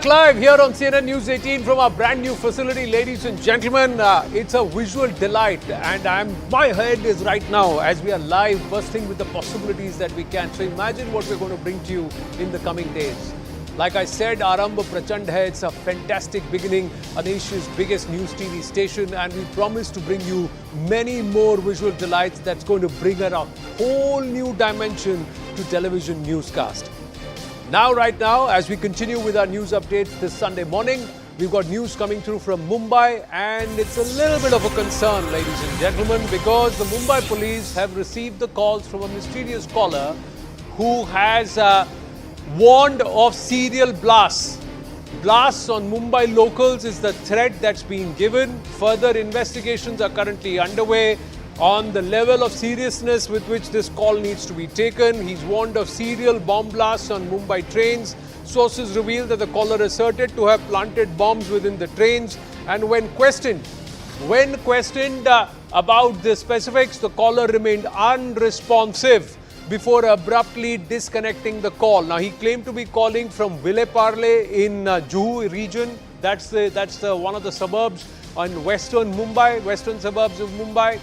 back live here on CNN News 18 from our brand new facility, ladies and gentlemen. It's a visual delight, and my head is right now as we are live, bursting with the possibilities that we can. So imagine what we're going to bring to you in the coming days. Like I said, Arambha Prachand hai. It's a fantastic beginning on Asia's biggest news TV station, and we promise to bring you many more visual delights that's going to bring a whole new dimension to television newscast. Right now, as we continue with our news updates this Sunday morning, we've got news coming through from Mumbai, and it's a little bit of a concern, ladies and gentlemen, because the Mumbai police have received the calls from a mysterious caller who has warned of serial blasts. Blasts on Mumbai locals is the threat that's being given. Further investigations are currently underway on the level of seriousness with which this call needs to be taken. He's warned of serial bomb blasts on Mumbai trains. Sources reveal that the caller asserted to have planted bombs within the trains, and when questioned about the specifics, the caller remained unresponsive before abruptly disconnecting the call. Now, he claimed to be calling from Parle in Juhu region. That's one of the suburbs on western suburbs of Mumbai.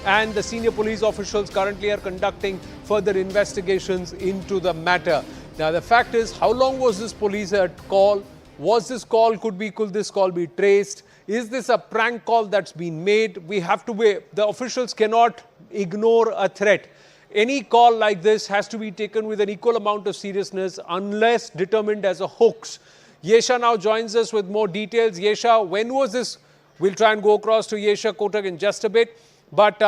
And the senior police officials currently are conducting further investigations into the matter. Now, the fact is, how long was this police call? Could this call be traced? Is this a prank call that's been made? The officials cannot ignore a threat. Any call like this has to be taken with an equal amount of seriousness unless determined as a hoax. Yesha now joins us with more details. Yesha, when was this? We'll try and go across to Yesha Kotak in just a bit. But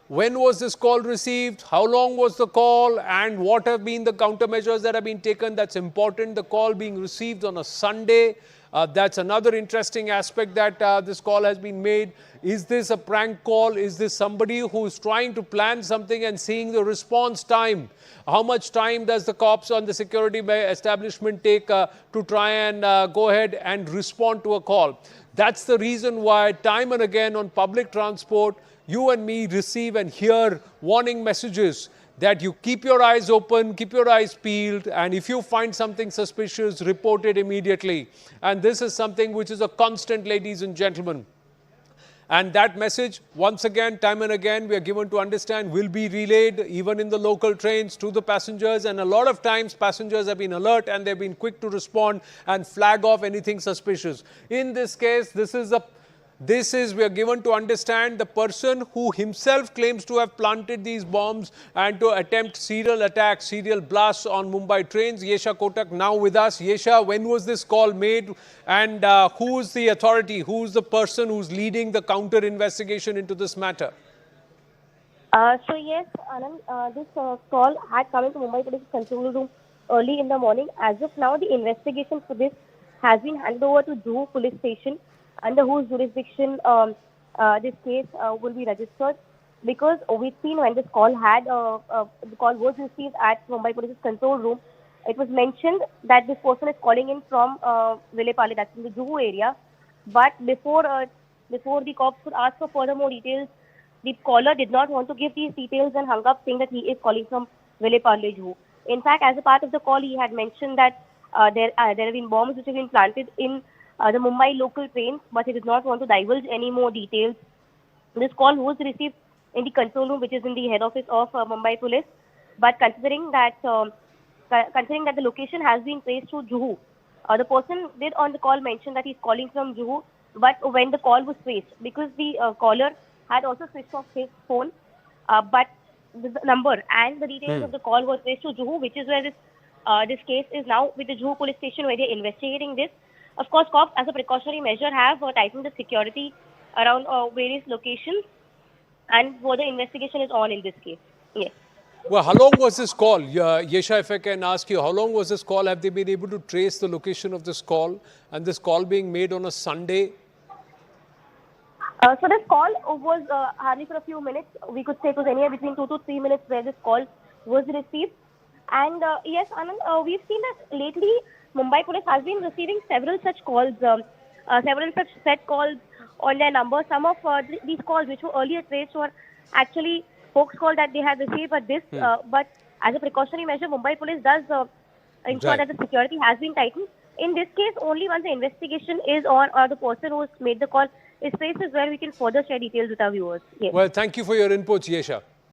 when was this call received? How long was the call? And what have been the countermeasures that have been taken? That's important. The call being received on a Sunday. That's another interesting aspect that this call has been made. Is this a prank call? Is this somebody who is trying to plan something and seeing the response time? How much time does the cops on the security establishment take to try and go ahead and respond to a call? That's the reason why time and again on public transport, you and me receive and hear warning messages that you keep your eyes open, keep your eyes peeled, and if you find something suspicious, report it immediately. And this is something which is a constant, ladies and gentlemen. And that message, once again, time and again, we are given to understand, will be relayed even in the local trains to the passengers. And a lot of times, passengers have been alert and they've been quick to respond and flag off anything suspicious. In this case, we are given to understand the person who himself claims to have planted these bombs and to attempt serial attacks, serial blasts on Mumbai trains. Yesha Kotak now with us. Yesha, when was this call made, and who's the authority, who's the person who's leading the counter investigation into this matter? So yes, Anand, this call had come into Mumbai Police control room early in the morning. As of now, the investigation for this has been handed over to Juhu Police Station, under whose jurisdiction this case will be registered, because we've seen when this call the call was received at Mumbai Police's control room, it was mentioned that this person is calling in from Parle, that's in the Juhu area. But before the cops could ask for further more details, the caller did not want to give these details and hung up, saying that he is calling from Parle, Juhu. In fact, as a part of the call, he had mentioned that there have been bombs which have been planted in the Mumbai local trains, but he did not want to divulge any more details. This call was received in the control room, which is in the head office of Mumbai Police. But considering that the location has been traced to Juhu, the person did on the call mention that he's calling from Juhu. But when the call was traced, because the caller had also switched off his phone, but the number and the details of the call were traced to Juhu, which is where this case is now with the Juhu Police Station, where they're investigating this. Of course, cops, as a precautionary measure, have tightened the security around various locations, and further investigation is on in this case. Yes. Well, how long was this call? Yesha, if I can ask you, how long was this call? Have they been able to trace the location of this call, and this call being made on a Sunday? So this call was hardly for a few minutes. We could say it was anywhere between 2 to 3 minutes where this call was received. And yes, Anand, we've seen that lately Mumbai Police has been receiving several such calls, several such set calls on their number. Some of these calls, which were earlier traced, were actually hoax call that they had received. But as a precautionary measure, Mumbai Police does ensure that the security has been tightened. In this case, only once the investigation is on or the person who's made the call is traced is where we can further share details with our viewers. Yes. Well, thank you for your inputs, Yesha.